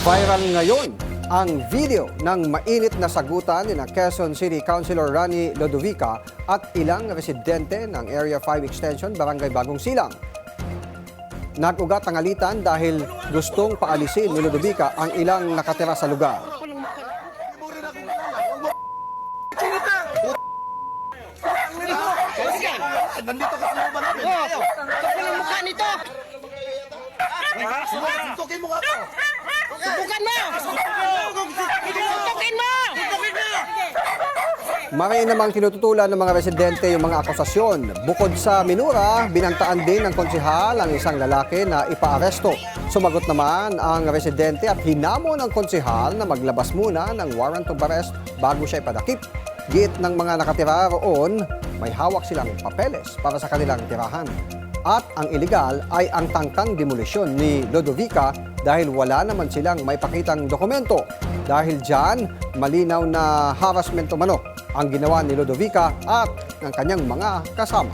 Viral ngayon ang video ng mainit na sagutan ni Quezon City Councilor Rani Lodovica at ilang residente ng Area 5 Extension, Barangay Bagong Silang. Nag-ugat ang alitan dahil gustong paalisin ni Lodovica ang ilang nakatira sa lugar. Nandito ka sa looban namin. Kapal ang mukha nito! Suntukin mo nga ako. Subukan mo! Suntukin mo! Maray namang tinututulan ng mga residente yung mga akusasyon. Bukod sa minura, binantaan din ng konsehal ang isang lalaki na ipaaresto. Sumagot naman ang residente at hinamon ng konsehal na maglabas muna ng warrant of arrest bago siya ipadakip. Giit ng mga nakatira roon, may hawak silang papeles para sa kanilang tirahan. At ang iligal ay ang tangkang demolisyon ni Lodovica dahil wala naman silang may pakitang dokumento. Dahil dyan, malinaw na harassment umano ang ginawa ni Lodovica at ng kanyang mga kasama.